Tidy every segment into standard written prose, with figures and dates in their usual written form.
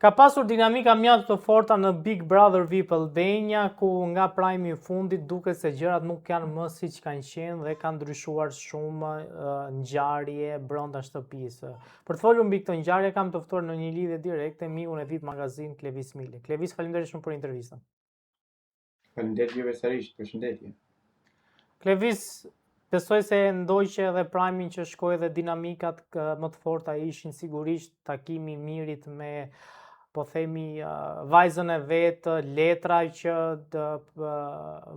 Ka pasur dinamika mjaft të forta në Big Brother VIP Albania, ku nga prajmi i fundit duket se gjërat nuk janë më siç kanë qenë dhe kanë ndryshuar shumë ngjarje brenda shtëpisë. Për të folur mbi këtë ngjarje kam të ftuar në një lidhje direkte mikun e VIP Magazin Klevis Mili. Klevis, faleminderit shumë për intervistën. Faleminderit juve sërish, përshëndetje. Klevis, besoj se ndoqë edhe prajmin që shkoi dhe dinamikat më të forta ishin sigurisht takimi i Mirit me, po themi, vajzën e vetë, letra që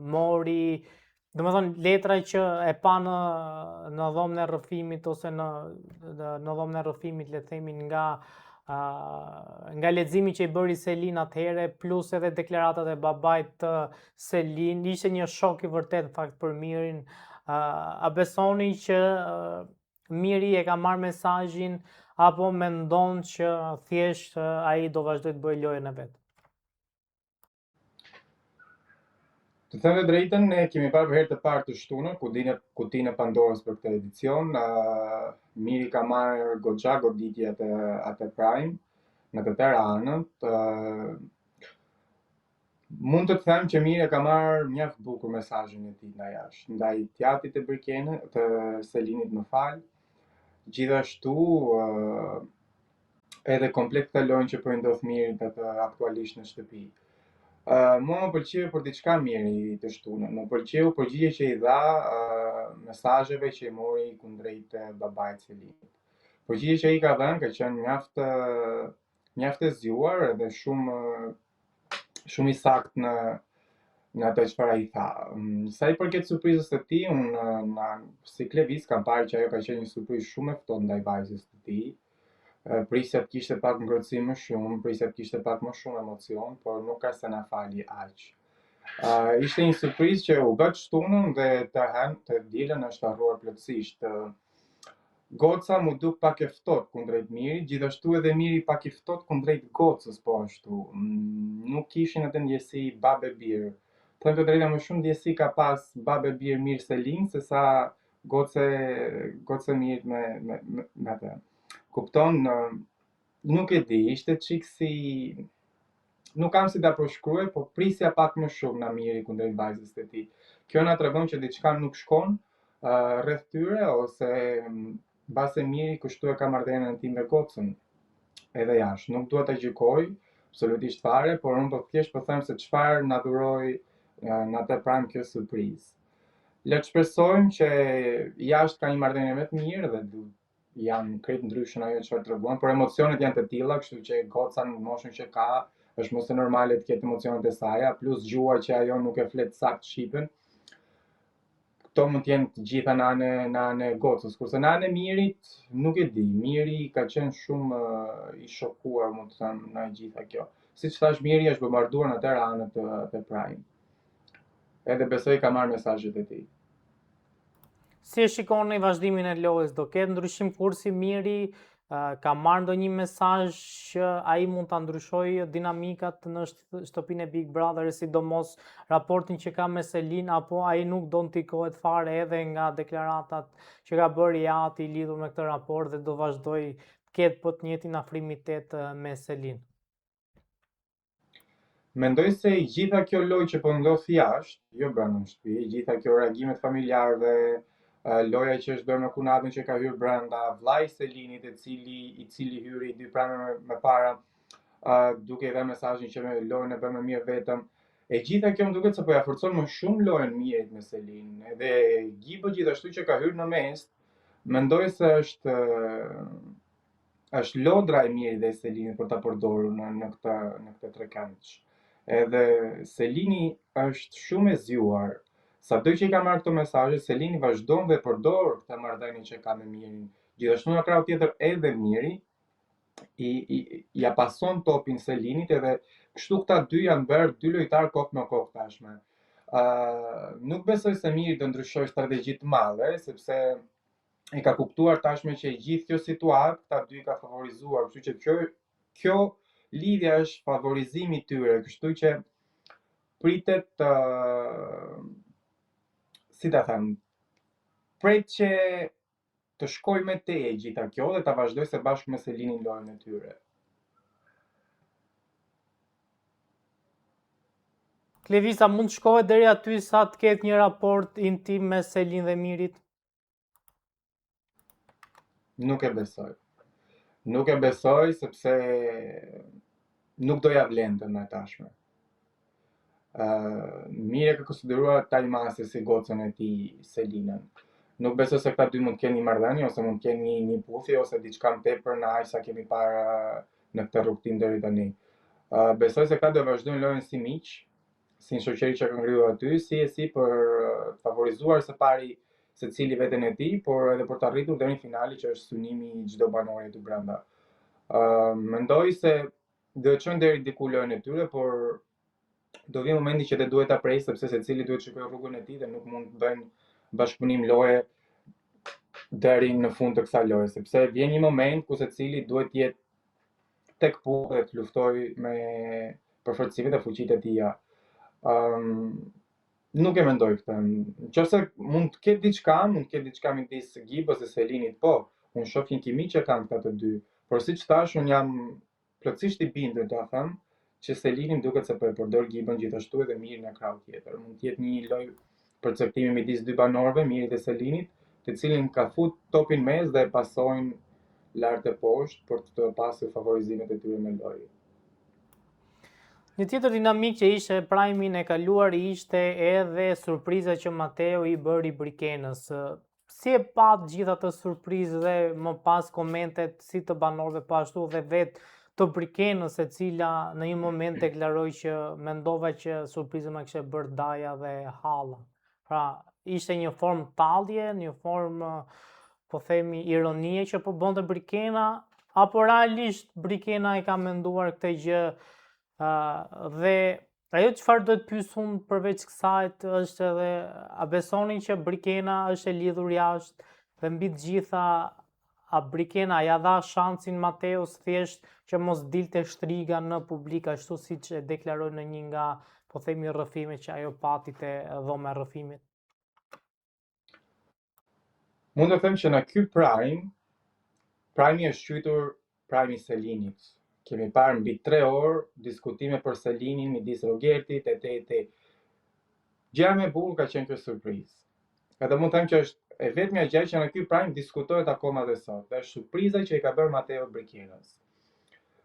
mori, domethënë letra që e pa në dhomën e rrëfimit ose në dhomën e rrëfimit, le të themi, nga leximi që i bëri Selin atëherë, plus edhe deklaratat e babait të Selin, ishte një shok i vërtet në fakt për Mirin. A besoni që Miri e ka marrë mesazhin apo mendon që thjesht ai do vazhdoj të bëjë lojën e vet? Të them të drejtën, ne kemi parë për herë të parë të shtunën kutinë e Pandorës për këtë edicion. Miri ka marrë goxha goditje atë Prime në të tëra anët. Mund të them që Miri ka marrë mjaft bukur mesazhin e tij nga jashtë, ndaj tjatit të Birkenit, të Selinit, më fal. Gjithashtu edhe komplet këtë lojën që po i ndodh Mirit aktualisht në shtëpi. Mua më pëlqeu për diçka Miri të shtunën. Më pëlqeu përgjigje që i dha mesazheve që i mori kundrejt babait Selinit. Përgjigje që ai ka dhënë ka qenë mjaft e zgjuar edhe shumë i saktë në atë çfarë ai tha. Sa i përket surprizës së tij, unë si Klevis kam parë që ajo ka qenë një surprizë shumë e ftohtë ndaj vajzës së tij. Prisja të kishte pak ngrohtësim më shumë, prisja të kishte pak më shumë emocion, por nuk ka se na fali aq. Ishte një surprizë që u bë shtunën dhe të dielën është harruar plotësisht. Goca mu duk pak e ftohtë kundrejt Mirit, gjithashtu edhe Miri pak i ftohtë kundrejt Gocës, po ashtu. Nuk kishin atë ndjesi babë bir. Them të drejtën, më shumë ndjesi ka pas babë bir Mir Selin se sa Gocë Mirit me atë. Kupton, nuk e di, ishte çik si, nuk kam si ta përshkruaj, po prisja pak më shumë nga Miri kundrejt vajzës së tij. Kjo na tregon që diçka nuk shkon rreth tyre, ose mbase Miri kështu e ka marrëdhënien e tij me Gocën edhe jashtë. Nuk dua ta gjykoj absolutisht fare, por unë thjesht po them se çfarë na dhuroi në atë Prime kjo surprizë. Le të shpresojmë që jashtë ka një marrëdhënie më të mirë dhe janë krejt ndryshën ajo çfarë treguan, por emocionet janë të tilla, kështu që Goca në moshën që ka është mos e normale të ketë emocionet e saj, plus gjua që ajo nuk e flet saktë shqipen. Këto mund të jenë të gjitha në anë e Gocës, kurse në anë e Mirit nuk e di. Miri ka qenë shumë i shokuar, mund të them, në gjitha kjo. Siç thash, Miri është bombarduar në tëra anët të Prime. Edhe besoj ka marrë mesazhet e tij. Si e shikoni vazhdimin e lojës? Do ketë ndryshim kursi Miri? Ka marrë ndonjë mesazh që ai mund ta ndryshojë dinamikat në shtëpinë e Big Brother, sidomos raportin që ka me Selin, apo ai nuk do ndikohet fare edhe nga deklaratat që ka bërë Jati lidhur me këtë raport dhe do vazhdoj të ketë po të njëjtin afrimitet me Selin? Mendoj se gjitha kjo lojë që po ndodh jashtë, jo brenda në shtëpi, gjitha kjo reagimet familjarëve, loja që është bërë me Kunatën që ka hyrë brenda, vllai Selinit i cili hyri 2 prime më para, duke i dhënë mesazhin që me lojën e bëmë mirë vetëm. E gjitha kjo më duket se po ja forcon më shumë lojën Mirit me Selin. Edhe Gibo gjithashtu që ka hyrë në mes, mendoj se është lodra e Mirit dhe Selinit për ta përdorur në këtë trekëndsh. Edhe Selini është shumë e zgjuar. Sado që i ka marrë këto mesazhe, Selini vazhdon dhe përdor këtë marrëdhënie që ka me Mirin. Gjithashtu në krau tjetër edhe Miri ja pason topin Selinit, edhe kështu këta dy janë bërë 2 lojtarë kokë me kokë tashme. Nuk besoj se Miri do ndryshojë strategji të madhe, sepse e ka kuptuar tashme që gjithë kjo situatë këta dy ka favorizuar, kështu që kjo lidhja është favorizimi i tyre, kështu që pritet si ta them, pret që të shkoj me te e gjitha kjo dhe ta vazhdoj së bashku me Selinin lojën e tyre. Klevisa, mund të shkohet deri aty sa të ketë një raport intim me Selin dhe Mirit? Nuk e besoj. Nuk e besoj sepse nuk doja vlente me tashme. Miri ka konsideruar tajmase si gocën e tij Selinën. Nuk besoj se këta dy mund të kenë një marrëdhënie ose mund të kenë një puthje ose diçka më tepër në aq sa kemi parë në këtë rrugtim deri tani. Besoj se këta do vazhdojnë lojën si miq, si një shoqëri që ka ngritur aty, si për të favorizuar së pari secili veten e tij, por edhe për të arritur deri në finali që është synimi i çdo banori aty brenda. Mendoj se do të çojnë deri diku lojën e tyre, por do vjen momenti që duhet ta prej sepse secili duhet të shikojë rrugën e tij dhe nuk mund të bëjnë bashkëpunim loje deri në fund të kësaj loje, sepse vjen një moment ku secili duhet të jetë tek punë dhe të luftojë me përforcimet e fuqitë e tija. Nuk e mendoj këtë. Nëse mund të ketë diçka midis Gibës dhe Selinit, po, unë shoh një kimi që kanë këta të dy, por siç thash, unë jam plotësisht i bindur, ta them, që Selini duket se po e përdor Gibën gjithashtu edhe Mirin në krau tjetër. Mund të jetë një lojë përcaktimi midis dy banorëve, Mirit dhe Selinit, të cilin ka fut topin mes dhe pasojnë lart e poshtë për të pasur favorizimet e tyre në lojë. Një tjetër dinamik që ishte Prime-in e kaluar ishte edhe surpriza që Mateo i bëri Brikenës. Si e pat gjitha të surprizë dhe më pas komentet si të banorëve po ashtu dhe vetë të Brikenës, e cila në një moment deklaroi që mendova që surprizën ma kishte bërë Daja dhe Halla. Pra, ishte një formë tallje, një formë, po themi, ironie që po bënte Brikena, apo realisht Brikena e ka menduar këtë gjë. Dhe ajo çfarë do të pyes unë përveç kësajt është edhe a besoni që Brikena është e lidhur jashtë dhe mbi të gjitha a Brikena ja dha shansin Mateos thjesht që mos dilte shtriga në publik ashtu siç e deklaroi në një nga, po themi, rrëfimet që ajo pati te dhoma e rrëfimit. Mund të them që në ky Prime është quajtur Prime i Selinit. Kemi parë mbi 3 orë diskutime për Selinin midis Rogertit e gjëja më e bukur ka qenë kjo surprizë. Edhe mund të them që është e vetmja gjë që në ky Prime diskutohet akoma dhe sot. Dhe është surpriza që i ka bërë Mateo Brikenës.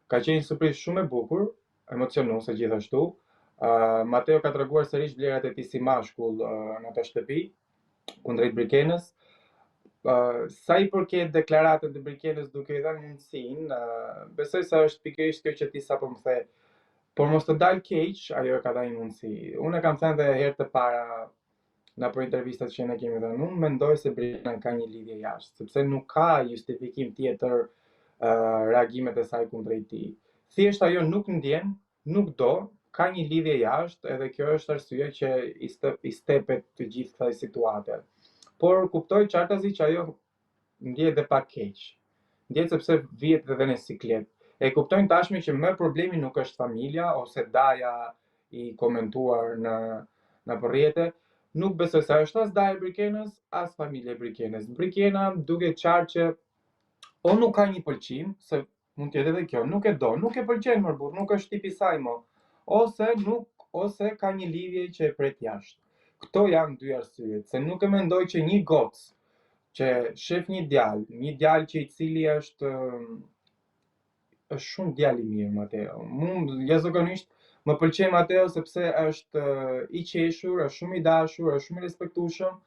Ka qenë një surprizë shumë e bukur, emocionuese gjithashtu. Mateo ka treguar sërish vlerat e tij si mashkull në atë shtëpi kundrejt Brikenës. Sa i përket deklaratën të Brikenës duke i dhënë mundësinë, besoj se është pikërisht kjo që ti sapo më the. Por mos të dalë keq, ajo ka dhënë mundësi. Unë e kam thënë edhe herë të para në për intervistat që ne kemi dhënë. Unë mendoj se Brikena ka një lidhje jashtë, sepse nuk ka justifikim tjetër reagimet e saj kundrejt tij. Thjesht ajo nuk ndjen, nuk do, ka një lidhje jashtë, edhe kjo është arsye që i stepet të gjithë kësaj situate. Por kuptoj qartazi që ajo ndjehet dhe pak keq. Ndjehet sepse vihet edhe në siklet. E kuptojnë tashme që më problemi nuk është familja ose Daja i komentuar në përrjete. Nuk besoj se është as Daja e Brikenës, as familja e Brikenës. Brikena duket qartë që o nuk ka një pëlqim, se mund të jetë edhe kjo, nuk e do, nuk e pëlqen më burr, nuk është tipi i saj më, ose ka një lidhje që e pret jashtë. Këto janë dy arsyet, se nuk e mendoj që një gocë që shef një djalë që i cili është shumë djalë i mirë Mateo. Jashtëzakonisht më pëlqen Mateo sepse është i qeshur, është shumë i dashur, është shumë i respektueshëm,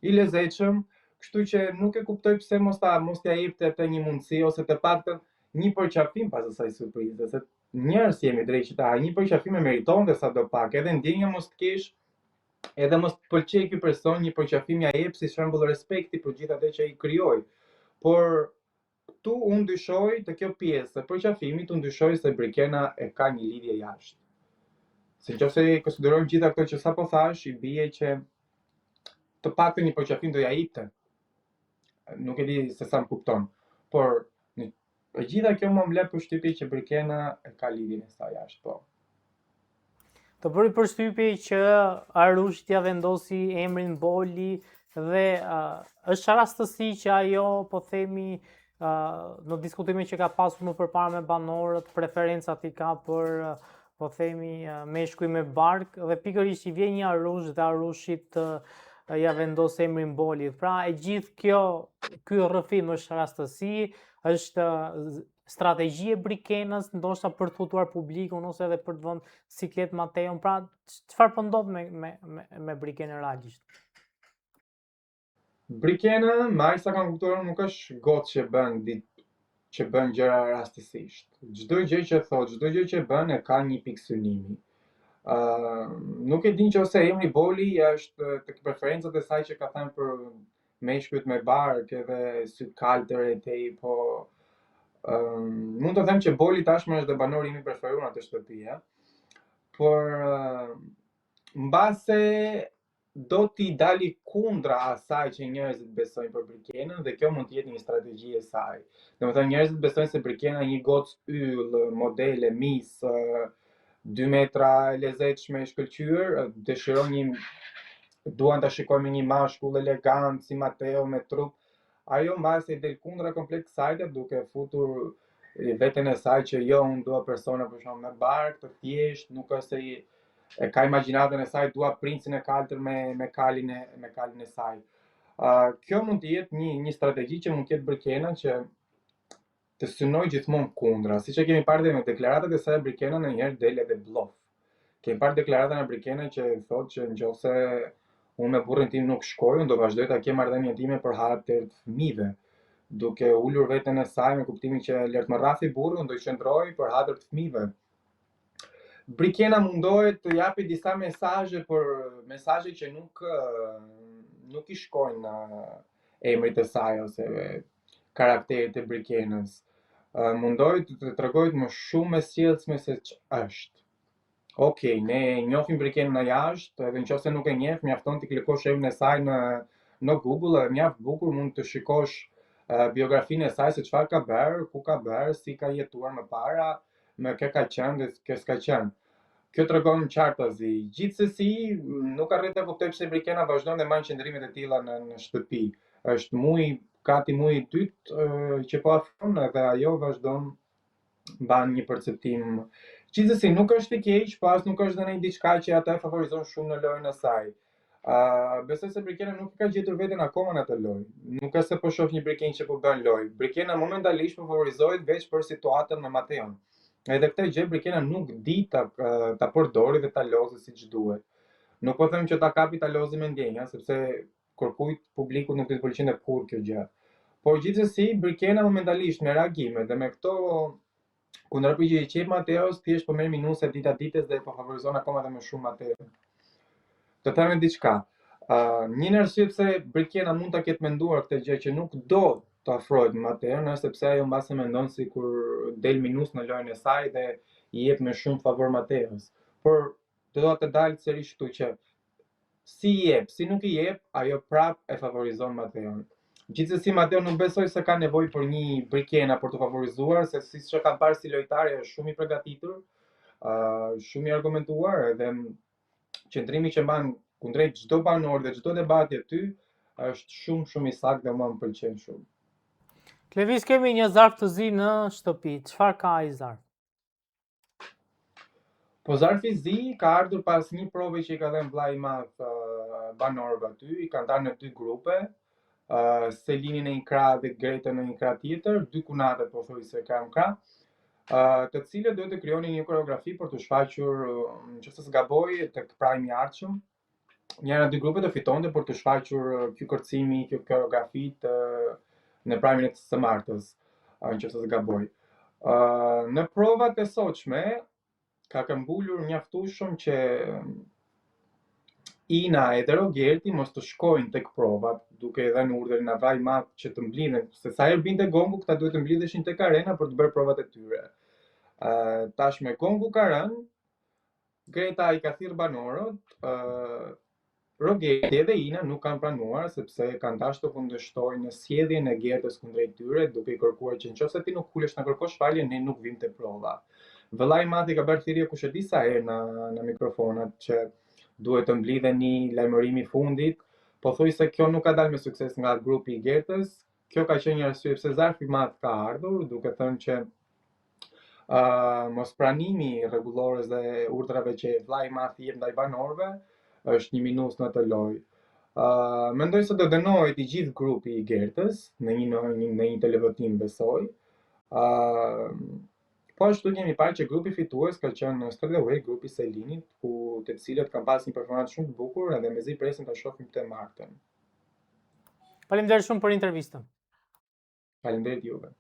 i lezetshëm, kështu që nuk e kuptoj pse mos t'ia jepte atë një mundësi ose të paktën një përqafim pas asaj surprize, se njerëz jemi drejt që ta një përqafim e meritonte sadopak, edhe ndjenja mos të kesh, edhe mos të pëlqej ky person, një përqafim ja jep si shembull respekti për gjithë atë që ai krijoi. Por këtu unë dyshoj të kjo pjesë e përqafimit, unë dyshoj se Brikena e ka një lidhje jashtë. Se nëse konsiderojmë gjitha këto që sapo thash, i bie që të paktën një përqafim do ja jepte. Nuk e di se sa më kupton, por e gjitha kjo më mbledh përshtypje që Brikena e ka lidhjen e saj jashtë, po. Të bëri përshtypje që Arush t'ia vendosi emrin Boli dhe është rastësi që ajo, po themi, në diskutimin që ka pasur më përpara me banorët, preferencat i ka për po themi meshkuj me bark dhe pikërisht i vjen një arush dhe arushit ja vendos emrin bolit. Pra e gjithë ky rrëfim është rastësi, është strategji e Brikenës, ndoshta për të futuar publikun ose edhe për të vënë siklet Mateon. Pra çfarë po ndodh me Brikenën realisht? Brikena, me aq sa kam kuptuar, nuk është gotë që bën gjëra rastësisht. Çdo gjë që thot, çdo gjë që bën e ka një pikë synimi. Nuk e din nëse emri Boli është tek preferencat e saj që ka thënë për meshkujt me bark edhe syt kaltër e tej, po mund të them që Boli tashmë është dhe banori im i preferuar në atë shtëpi, por mbase do t'i dali kundra asaj që njerëzit besojnë për Brikenën dhe kjo mund të jetë një strategji e saj. Domethënë njerëzit besojnë se Brikena një gocë yll, modele, mis, 2 metra e lezetshme e shkëlqyer, duan ta shikojnë me një mashkull elegant si Mateo me trup. Ajo mbase i del kundra komplet kësajte, duke futur veten e saj që jo, unë dua persona për shembull me bark, të thjesht, nuk është se e ka imagjinatën e saj, dua princin e kaltër me kalin e saj. Kjo mund të jetë një strategji që mund të jetë Brikena që të synoj gjithmonë kundra. Siç e kemi parë dhe me deklaratat e saj, Brikena ndonjëherë del edhe bluff. Kemi parë deklaratën e Brikenës që thotë që nëse unë me burrin tim nuk shkoj, unë do vazhdoj ta kem marrëdhënien time për hap të fëmijëve, duke ulur veten e saj me kuptimin që lart më rrafi burri, unë do i qëndroj për hap të fëmijëve. Brikena mundohet të japi disa mesazhe, por mesazhe që nuk i shkojnë emrit të saj ose karakterit të Brikenës. Mundohet të tregojë më shumë me sjellësme se ç'është. Okej, ne njohim Brikenën nga jashtë, edhe nëse nuk e njeh, mjafton të klikosh emrin e saj në Google, dhe mjaft bukur mund të shikosh biografinë e saj se çfarë ka bërë, ku ka bërë, si ka jetuar më para, me kë ka qenë dhe kë s'ka qenë. Kjo tregon qartazi. Gjithsesi, nuk arrit të kuptoj pse Brikena vazhdon dhe marr qendrimet e tilla në shtëpi. Është gati muji i dytë që po afron edhe ajo vazhdon mban një perceptim. Gjithsesi nuk është i keq, po as nuk është ndonjë diçka që ata e favorizon shumë në lojën e saj. Besoj se Brikena nuk ka gjetur veten akoma në atë lojë. Nuk është se po shoh një Brikenë që po bën lojë. Brikena momentalisht po favorizohet veç për situatën me Mateon. Edhe këtë gjë Brikena nuk di ta përdori dhe ta lozë siç duhet. Nuk po them që ta kapi ta lozë me ndjenja, sepse kërkujt publikut nuk i pëlqen kurrë kjo gjë. Por gjithsesi Brikena momentalisht me reagime dhe me këto kundërpërgjigje që jep Mateos, thjesht po merr minuse dita ditës dhe po favorizon akoma dhe më shumë Mateon. Të them diçka. Një arsye pse Brikena mund ta ketë menduar këtë gjë që nuk do të afrohet me Mateon, është sepse ajo mbase mendon sikur del minus në lojën e saj dhe i jep me shumë favor Mateos. Por do të dalë sërish këtu që si i jep, si nuk i jep, ajo prap e favorizon Mateon. Gjithsesi Mateo nuk besoj se ka nevojë për një Brikena për të favorizuar, se siç e kam parë si lojtare është shumë i përgatitur, shumë i argumentuar, edhe qëndrimi që mban kundrejt çdo banor dhe çdo debati aty është shumë i saktë dhe më pëlqen shumë. Klevis, kemi një zarf të zi në shtëpi. Çfarë ka ai zarf? Po zarfi zi ka ardhur pas një prove që i ka dhënë vllai i madh banorëve aty, i kanë ndarë në 2 grupe. Selinin në një krah dhe Gretën në një krah tjetër, 2 kunate pothuajse kanë krah, të cilët duhet të krijonin një koreografi për të shfaqur, nëse s'gaboj, tek prajmi i ardhshëm. Njëra nga 2 grupet do fitonte për të shfaqur ky kërcimi, kjo koreografi në prajmin e së martës, nëse s'gaboj. Në provat e sotshme ka këmbulur mjaftueshëm që Ina edhe Rogerti mos të shkojnë tek provat, duke i dhënë urdhër nga vllai i madh që të mblidhen, se sa herë binte gongu, këta duhet të mblidheshin tek arena për të bërë provat e tyre. Tashme gongu ka rënë, Greta i ka thirrë banorët, Rogerti edhe Ina nuk kanë pranuar sepse kanë dashur të kundërshtojnë në sjelljen e Gertës kundrejt tyre, duke i kërkuar që nëse ti nuk ulesh na kërkosh falje, ne nuk vim te prova. Vllai i madh i ka bërë thirrje kush e di sa herë në mikrofonat që duhet të mblidheni, lajmërimi i fundit. Pothuajse kjo nuk ka dalë me sukses nga grupi i Gertës. Kjo ka qenë një arsye pse zarfi i madh ka ardhur, duke thënë që Mos pranimi i rregullores dhe urdhrave që vllai i madh i jep ndaj banorëve është një minus në të lojë. Mendoj se do dënohet i gjithë grupi i Gertës në një televotim besoj. Po ashtu kemi parë që grupi fitues ka qenë Stella Way, grupi i Selinit, të cilët kanë pasur një performancë shumë të bukur edhe mezi presim ta shohim të martën. Faleminderit shumë për intervistën. Faleminderit juve.